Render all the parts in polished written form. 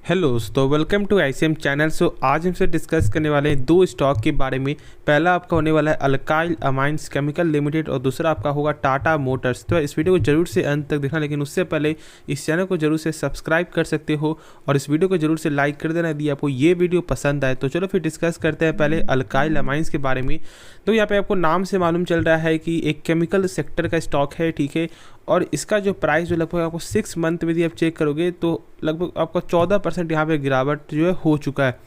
Hello दोस्तों, welcome to ICM channel. आज हमसे डिस्कस करने वाले हैं दो स्टॉक के बारे में। पहला आपका होने वाला है अल्काइल अमाइंस केमिकल लिमिटेड और दूसरा आपका होगा टाटा मोटर्स। तो इस वीडियो को जरूर से अंत तक देखना, लेकिन उससे पहले इस चैनल को जरूर से सब्सक्राइब कर सकते हो और इस वीडियो को जरूर से लाइक कर देना यदि आपको ये वीडियो पसंद आए। तो चलो फिर डिस्कस करते हैं पहले अल्काइल अमाइंस के बारे में। तो यहाँ पे आपको नाम से मालूम चल रहा है कि एक केमिकल सेक्टर का स्टॉक है, ठीक है। और इसका जो प्राइस जो लगभग आपको 6 मंथ में यदि आप चेक करोगे तो लगभग आपका 14% यहाँ पे गिरावट जो है हो चुका है।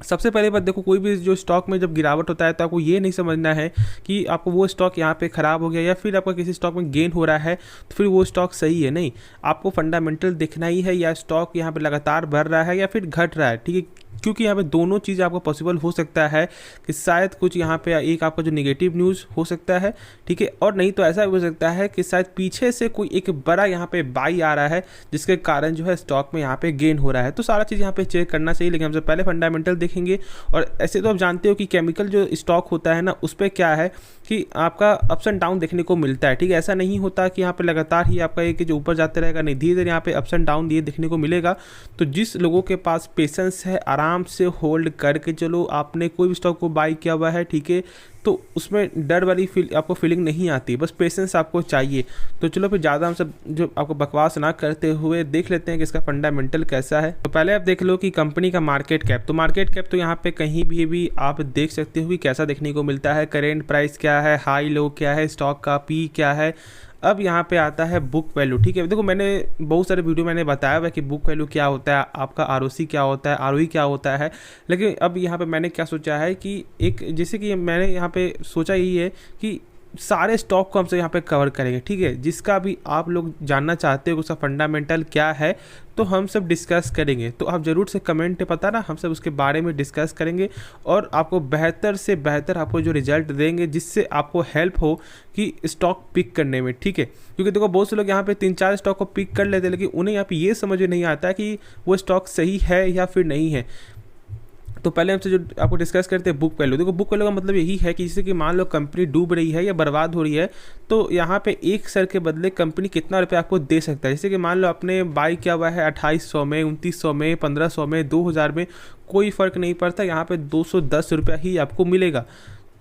सबसे पहले बात देखो, कोई भी जो स्टॉक में जब गिरावट होता है तो आपको ये नहीं समझना है कि आपको वो स्टॉक यहाँ पे ख़राब हो गया या फिर आपका किसी स्टॉक में गेन हो रहा है तो फिर वो स्टॉक सही है। नहीं, आपको फंडामेंटल देखना ही है, या स्टॉक यहाँ पे लगातार बढ़ रहा है या फिर घट रहा है, ठीक है। क्योंकि यहाँ पे दोनों चीज़ आपको पॉसिबल हो सकता है कि शायद कुछ यहाँ पे एक आपका जो नेगेटिव न्यूज़ हो सकता है, ठीक है, और नहीं तो ऐसा भी हो सकता है कि शायद पीछे से कोई एक बड़ा यहाँ पे बाई आ रहा है जिसके कारण जो है स्टॉक में यहाँ पे गेन हो रहा है। तो सारा चीज़ यहाँ पे चेक करना चाहिए, लेकिन हमसे पहले फंडामेंटल देखेंगे। और ऐसे तो आप जानते हो कि केमिकल जो स्टॉक होता है ना, उस पर क्या है कि आपका अप्स एंड डाउन देखने को मिलता है, ठीक है। ऐसा नहीं होता कि यहाँ पे लगातार ही आपका एक जो ऊपर जाते रहेगा, नहीं, धीरे धीरे यहाँ पे अप्स एंड डाउन ये देखने को मिलेगा। तो जिस लोगों के पास पेशेंस है, आराम से होल्ड करके चलो, आपने कोई भी स्टॉक को बाई किया हुआ है, ठीक है, तो उसमें डर वाली आपको फीलिंग नहीं आती, बस पेशेंस आपको चाहिए। तो चलो फिर ज़्यादा हम सब जो आपको बकवास ना करते हुए देख लेते हैं कि इसका फंडामेंटल कैसा है। तो पहले आप देख लो कि कंपनी का मार्केट कैप। तो मार्केट कैप तो यहाँ पे कहीं भी आप देख सकते हो कि कैसा देखने को मिलता है, करेंट प्राइस क्या है, हाई लो क्या है, स्टॉक का पी क्या है। अब यहाँ पे आता है बुक वैल्यू, ठीक है। देखो, मैंने बहुत सारे वीडियो मैंने बताया हुआ कि बुक वैल्यू क्या होता है, आपका आरओसी क्या होता है, आरओई क्या होता है। लेकिन अब यहाँ पे मैंने क्या सोचा है कि एक जैसे कि मैंने यहाँ पे सोचा यही है कि सारे स्टॉक को हमसे यहाँ पे कवर करेंगे, ठीक है। जिसका भी आप लोग जानना चाहते हो उसका फंडामेंटल क्या है तो हम सब डिस्कस करेंगे। तो आप ज़रूर से कमेंट पे पता ना, हम सब उसके बारे में डिस्कस करेंगे और आपको बेहतर से बेहतर आपको जो रिजल्ट देंगे जिससे आपको हेल्प हो कि स्टॉक पिक करने में, ठीक है। क्योंकि देखो, बहुत से लोग यहाँ पे 3-4 स्टॉक को पिक कर लेते हैं, लेकिन उन्हें यहाँ पे ये समझ में नहीं आता कि वो स्टॉक सही है या फिर नहीं है। तो पहले हमसे जो आपको डिस्कस करते हैं बुक वैल्यू। देखो, बुक वैल्यू का मतलब यही है कि जैसे कि मान लो कंपनी डूब रही है या बर्बाद हो रही है, तो यहाँ पे एक शेयर के बदले कंपनी कितना रुपये आपको दे सकता है। जैसे कि मान लो आपने बाई किया हुआ है 2800 में, 2900 में, 1500 में, 2000 में, कोई फ़र्क नहीं पड़ता, यहाँ पे 210 रुपया ही आपको मिलेगा।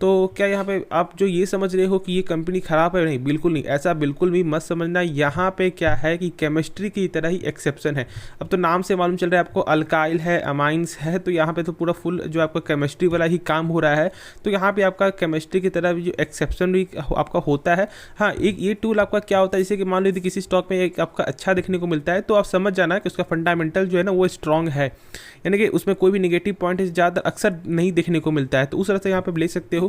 तो क्या यहाँ पे आप जो ये समझ रहे हो कि ये कंपनी ख़राब है? नहीं, बिल्कुल नहीं, ऐसा बिल्कुल भी मत समझना। यहाँ पे क्या है कि केमिस्ट्री की तरह ही एक्सेप्शन है। अब तो नाम से मालूम चल रहा है आपको, अल्काइल है, अमाइंस है, तो यहाँ पे तो पूरा फुल जो आपका केमिस्ट्री वाला ही काम हो रहा है। तो यहाँ पे आपका केमिस्ट्री की तरह भी जो एक्सेप्शन भी आपका होता है। हाँ, एक ये टूल आपका क्या होता है, जैसे कि मान लो यदि किसी स्टॉक में एक आपका अच्छा देखने को मिलता है तो आप समझ जाना कि उसका फंडामेंटल जो है ना वो स्ट्रॉन्ग है, यानी कि उसमें कोई भी निगेटिव पॉइंट ज़्यादा अक्सर नहीं देखने को मिलता है। तो उस तरह से यहाँ पे ले सकते हो।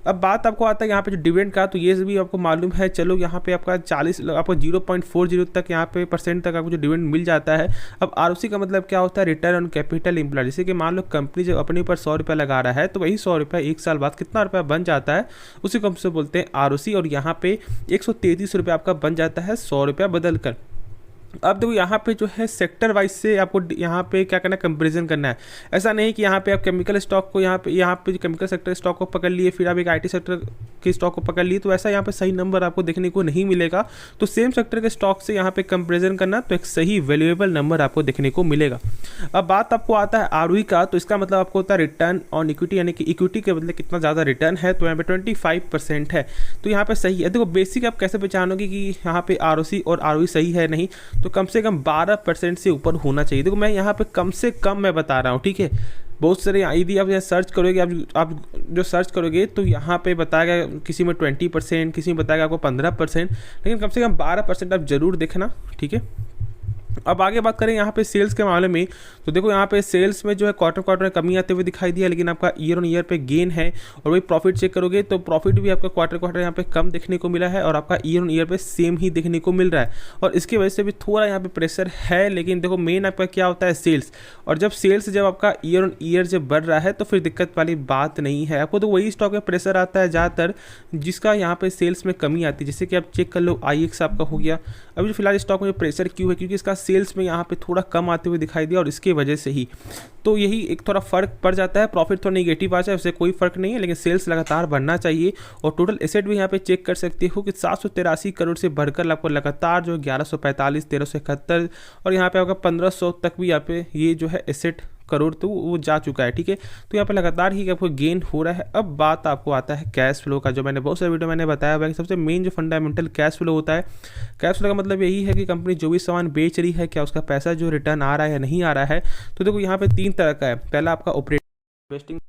अब बात आपको आता है यहाँ पे जो डिविडेंड का, तो ये भी आपको मालूम है। चलो, यहाँ पे आपका 40 आपको 0.40 तक यहाँ पे परसेंट तक आपको जो डिविडेंड मिल जाता है। अब आरओसी का मतलब क्या होता है? Return on capital employed. जैसे कि मान लो कंपनी जब अपने ऊपर 100 रुपया लगा रहा है तो वही 100 रुपया 1 साल बाद कितना रुपया बन जाता है, उसी को हमसे बोलते हैं आरओसी। और यहाँ पे 133 रुपया आपका बन जाता है 100 रुपया बदल कर। अब देखो, यहाँ पे जो है सेक्टर वाइज से आपको यहाँ पे क्या करना है, कंपैरिजन करना है। ऐसा नहीं कि यहाँ पे आप केमिकल स्टॉक को यहाँ पे जो केमिकल सेक्टर स्टॉक को पकड़ लिए, फिर आप एक आईटी सेक्टर के स्टॉक को पकड़ लिए, तो ऐसा यहाँ पे सही नंबर आपको देखने को नहीं मिलेगा। तो सेम सेक्टर के स्टॉक से यहाँ पे कंपैरिजन करना, तो एक सही वैल्यूएबल नंबर आपको देखने को मिलेगा। अब बात आपको आता है आरओई का, तो इसका मतलब आपको होता है रिटर्न ऑन इक्विटी, यानी कि इक्विटी के बदले कितना ज़्यादा रिटर्न है। तो यहाँ पे 25% है, तो यहाँ पे सही है। देखो, बेसिक आप कैसे पहचानोगे कि यहाँ पे आरओसी और आरओई सही है नहीं, तो कम से कम 12% से ऊपर होना चाहिए। देखो, मैं यहाँ पे कम से कम मैं बता रहा हूँ, ठीक है। बहुत सारे यदि आप यहाँ सर्च करोगे, आप जो सर्च करोगे तो यहाँ पे बताएगा किसी में 20%, किसी में बताएगा आपको 15%, लेकिन कम से कम 12% आप जरूर देखना, ठीक है। अब आगे बात करें यहाँ पे सेल्स के मामले में, तो देखो यहाँ पे सेल्स में जो है क्वार्टर में कमी आते हुए दिखाई दिया, लेकिन आपका ईयर ऑन ईयर पे गेन है। और वही प्रॉफिट चेक करोगे तो प्रॉफिट भी आपका क्वार्टर यहाँ पे कम देखने को मिला है और आपका ईयर ऑन ईयर पे सेम ही देखने को मिल रहा है। और इसकी वजह से भी थोड़ा यहाँ पे प्रेशर है, लेकिन देखो मेन आपका क्या होता है, सेल्स। और जब आपका ईयर ऑन ईयर जब बढ़ रहा है तो फिर दिक्कत वाली बात नहीं है आपको। तो वही स्टॉक में प्रेशर आता है ज़्यादातर जिसका यहाँ पे सेल्स में कमी आती है। जैसे कि आप चेक कर लो, IX आपका हो गया। अभी जो फिलहाल स्टॉक में प्रेशर क्यों है, क्योंकि इसका सेल्स में यहाँ पे थोड़ा कम आते हुए दिखाई दिया और इसके वजह से ही तो यही एक थोड़ा फर्क पड़ जाता है। प्रॉफिट थोड़ा नेगेटिव आ जाए उससे कोई फर्क नहीं है, लेकिन सेल्स लगातार बढ़ना चाहिए। और टोटल एसेट भी यहाँ पे चेक कर सकते हो कि 783 करोड़ से बढ़कर आपको लगातार जो 1145, 1371 और यहाँ पे आपका 1500 तक भी यहाँ पे ये जो है एसेट करोड़ तो वो जा चुका है। ठीक है, तो यहाँ पे लगातार ही आपको गेन हो रहा है। अब बात आपको आता है कैश फ्लो का, जो मैंने बहुत सारे वीडियो मैंने बताया हुआ है कि सबसे मेन जो फंडामेंटल कैश फ्लो होता है। कैश फ्लो का मतलब यही है कि कंपनी जो भी सामान बेच रही है क्या उसका पैसा जो रिटर्न आ रहा है या नहीं आ रहा है। तो देखो यहाँ पे 3 तरह का है। पहला आपका ऑपरेटिंग, इन्वेस्टिंग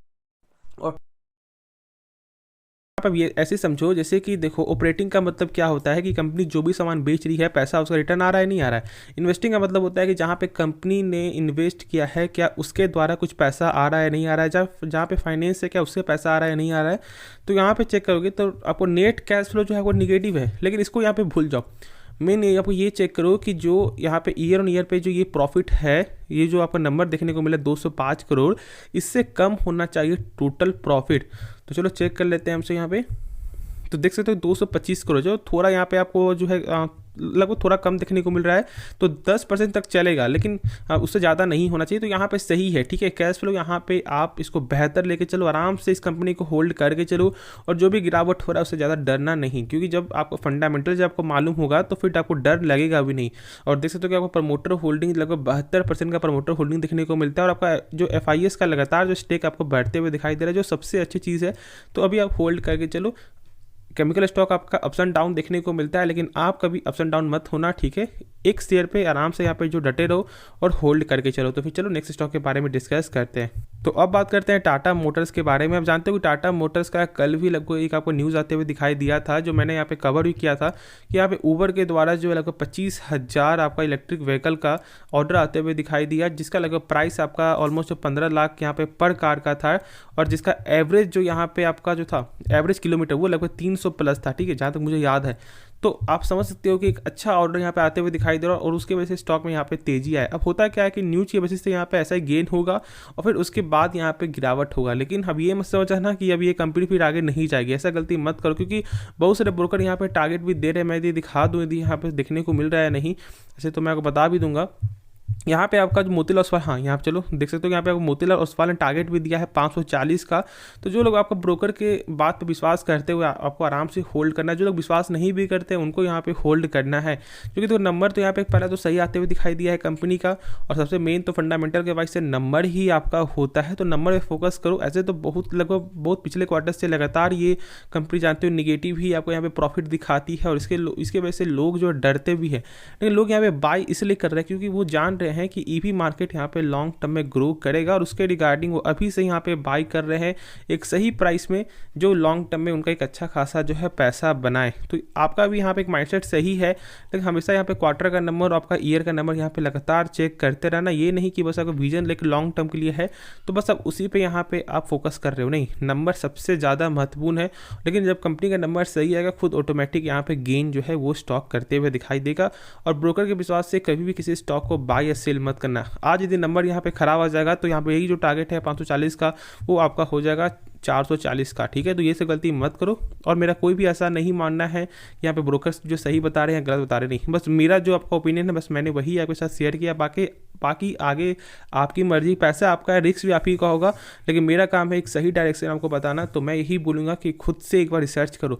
और आप ये ऐसे समझो जैसे कि देखो ऑपरेटिंग का मतलब क्या होता है कि कंपनी जो भी सामान बेच रही है पैसा उसका रिटर्न आ रहा है नहीं आ रहा है। इन्वेस्टिंग का मतलब होता है कि जहाँ पे कंपनी ने इन्वेस्ट किया है क्या उसके द्वारा कुछ पैसा आ रहा है नहीं आ रहा है, जहाँ पे फाइनेंस है क्या उससे पैसा आ रहा है नहीं आ रहा है। तो यहाँ पे चेक करोगे तो आपको नेट कैश फ्लो जो है वो निगेटिव है, लेकिन इसको यहाँ पे भूल जाओ। मेन आपको ये चेक करो कि जो यहाँ पे ईयर ऑन ईयर पे जो ये प्रॉफिट है, ये जो आपको नंबर देखने को मिला 205 करोड़, इससे कम होना चाहिए टोटल प्रॉफिट। तो चलो चेक कर लेते हैं हमसे यहाँ पे। तो देख सकते हो 225 करोड़, जो थोड़ा यहाँ पे आपको जो है लगभग थोड़ा कम देखने को मिल रहा है। तो 10% तक चलेगा, लेकिन उससे ज़्यादा नहीं होना चाहिए। तो यहाँ पे सही है, ठीक है। कैश फ्लो यहाँ पे आप इसको बेहतर लेके चलो, आराम से इस कंपनी को होल्ड करके चलो और जो भी गिरावट हो रहा है उससे ज़्यादा डरना नहीं, क्योंकि जब आपको फंडामेंटल जब आपको मालूम होगा तो फिर आपको डर लगेगा भी नहीं। और देख सकते हो कि आपको प्रमोटर होल्डिंग लगभग 72% का प्रमोटर होल्डिंग देखने को मिलता है। और आपका जो FIS का लगातार जो स्टेक आपको बढ़ते हुए दिखाई दे रहा है, जो सबसे अच्छी चीज़ है। तो अभी आप होल्ड करके चलो। केमिकल स्टॉक आपका अप्स एंड डाउन देखने को मिलता है, लेकिन आप कभी अप्स एंड डाउन मत होना, ठीक है। एक शेयर पे आराम से यहाँ पे जो डटे रहो और होल्ड करके चलो। तो फिर चलो नेक्स्ट स्टॉक के बारे में डिस्कस करते हैं। तो अब बात करते हैं टाटा मोटर्स के बारे में। आप जानते हो कि टाटा मोटर्स का कल भी लगभग एक आपको न्यूज़ आते हुए दिखाई दिया था, जो मैंने यहाँ पे कवर भी किया था कि यहाँ पे ऊबर के द्वारा जो है लगभग 25,000 आपका इलेक्ट्रिक व्हीकल का ऑर्डर आते हुए दिखाई दिया, जिसका लगभग प्राइस आपका ऑलमोस्ट 15 लाख यहाँ पे पर कार का था। और जिसका एवरेज जो यहाँ पे आपका जो था एवरेज किलोमीटर वो लगभग 300 प्लस था, ठीक है, जहाँ तक मुझे याद है। तो आप समझ सकते हो कि एक अच्छा ऑर्डर यहाँ पे आते हुए दिखाई दे रहा है और उसके वजह से स्टॉक में यहाँ पे तेजी आए। अब होता क्या है कि न्यूज़ की वजह से यहाँ पे ऐसा ही गेन होगा और फिर उसके बाद यहाँ पे गिरावट होगा। लेकिन अब ये मत समझना कि अब ये कंपनी फिर आगे नहीं जाएगी, ऐसा गलती मत करो, क्योंकि बहुत सारे ब्रोकर यहाँ पे टारगेट भी दे रहे हैं। मैं ये दिखा दूँ यदि यहाँ पे देखने को मिल रहा है नहीं, ऐसे तो मैं आपको बता भी दूंगा। यहाँ पे आपका जो मोतीलाल ओसवाल, हाँ यहाँ पे चलो देख सकते हो यहाँ पे आपको मोतीलाल ओसवाल ने टारगेट भी दिया है 540 का। तो जो लोग आपका ब्रोकर के बात पे विश्वास करते हुए आपको आराम से होल्ड करना है, जो लोग विश्वास नहीं भी करते हैं उनको यहाँ पे होल्ड करना है, क्योंकि तो नंबर तो यहाँ पे पहला तो सही आते हुए दिखाई दिया है कंपनी का। और सबसे मेन तो फंडामेंटल के वाइज से नंबर ही आपका होता है, तो नंबर पे फोकस करो। ऐसे तो लगभग बहुत पिछले क्वार्टर से लगातार ये कंपनी जानते हो निगेटिव ही आपको यहाँ पे प्रॉफिट दिखाती है और इसके वजह से लोग जो डरते भी हैं। लेकिन लोग यहाँ पे बाई इसलिए कर रहे हैं क्योंकि वो जान रहे हैं कि ईवी मार्केट यहाँ पे लॉन्ग टर्म में ग्रो करेगा और उसके रिगार्डिंग वो अभी से यहाँ पे बाई कर रहे हैं एक सही प्राइस में, जो लॉन्ग टर्म में उनका एक अच्छा खासा जो है पैसा बनाए। तो आपका भी यहाँ पे एक माइंडसेट सही है, लेकिन हमेशा यहाँ पे क्वार्टर का नंबर और आपका ईयर का नंबर यहाँ पे लगातार चेक करते रहना। ये नहीं कि बस आपका विजन लेकर लॉन्ग टर्म के लिए है तो बस आप उसी पे यहाँ पे आप फोकस कर रहे हो, नहीं, नंबर सबसे ज़्यादा महत्वपूर्ण है। लेकिन जब कंपनी का नंबर सही आएगा खुद ऑटोमेटिक यहाँ पे गेन जो है वो स्टॉक करते हुए दिखाई देगा। और ब्रोकर के विश्वास से कभी भी किसी स्टॉक को बाय या सेल मत करना। आज यदि नंबर यहाँ पे खराब आ जाएगा तो यहाँ पे यही जो टारगेट है 540 का वो आपका हो जाएगा 440 का, ठीक है। तो ये सब गलती मत करो। और मेरा कोई भी ऐसा नहीं मानना है यहाँ पे ब्रोकर्स जो सही बता रहे हैं गलत बता रहे नहीं, बस मेरा जो आपका ओपिनियन है बस मैंने वही आपके साथ शेयर किया। बाकी आगे आपकी मर्जी, पैसा आपका है, रिस्क भी आप ही का होगा, लेकिन मेरा काम है एक सही डायरेक्शन आपको बताना। तो मैं यही बोलूँगा कि खुद से एक बार रिसर्च करो,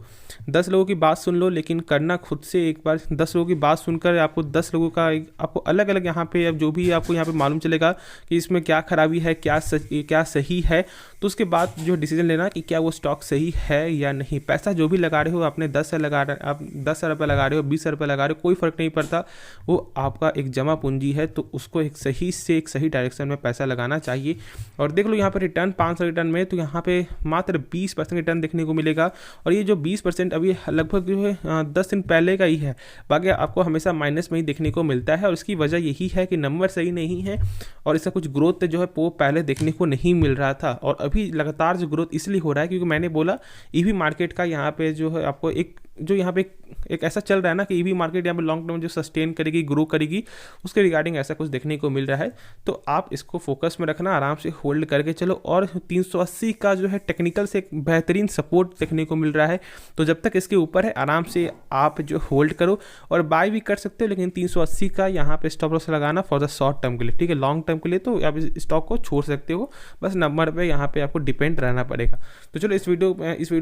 10 लोगों की बात सुन लो, लेकिन करना खुद से। एक बार 10 लोगों की बात सुनकर आपको 10 लोगों का आपको अलग अलग यहाँ पे जो भी आपको यहाँ पे मालूम चलेगा कि इसमें क्या खराबी है, क्या सही है, तो उसके बाद जो डिसीजन लेना कि क्या वो स्टॉक सही है या नहीं। पैसा जो भी लगा रहे हो आपने 10 आप 10 रुपये लगा रहे हो, 20 रुपये लगा रहे हो, कोई फ़र्क नहीं पड़ता, वो आपका एक जमा पूंजी है। तो उसको एक सही डायरेक्शन में पैसा लगाना चाहिए। और देख लो यहाँ पे रिटर्न 5 रिटर्न में तो यहाँ पे मात्र 20% रिटर्न देखने को मिलेगा। और ये जो 20% अभी लगभग जो है 10 दिन पहले का ही है, बाकी आपको हमेशा माइनस में ही देखने को मिलता है। और इसकी वजह यही है कि नंबर सही नहीं है और इसका कुछ ग्रोथ जो है वो पहले देखने को नहीं मिल रहा था। और अभी लगातार जो ग्रोथ इसलिए हो रहा है क्योंकि मैंने बोला ईवी मार्केट का यहाँ पे जो है आपको एक जो यहाँ पे एक ऐसा चल रहा है ना कि ईवी मार्केट यहाँ पे लॉन्ग टर्म जो सस्टेन करेगी, ग्रो करेगी, उसके रिगार्डिंग ऐसा कुछ देखने को मिल रहा है। तो आप इसको फोकस में रखना, आराम से होल्ड करके चलो। और 380 का जो है टेक्निकल से एक बेहतरीन सपोर्ट देखने को मिल रहा है, तो जब तक इसके ऊपर है आराम से आप जो होल्ड करो और बाय भी कर सकते हो, लेकिन 380 का यहाँ पे स्टॉप लॉस लगाना फॉर द शॉर्ट टर्म के लिए, ठीक है। लॉन्ग टर्म के लिए तो आप इस स्टॉक को छोड़ सकते हो, बस नंबर पे यहाँ पे आपको डिपेंड रहना पड़ेगा। तो चलो इस वीडियो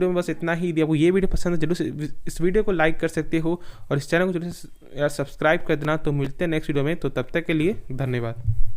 में बस इतना ही। यदि आपको ये वीडियो पसंद है जरूर से इस वीडियो को लाइक कर सकते हो और इस चैनल को जरूर से यार सब्सक्राइब कर देना। तो मिलते हैं नेक्स्ट वीडियो में, तो तब तक के लिए धन्यवाद।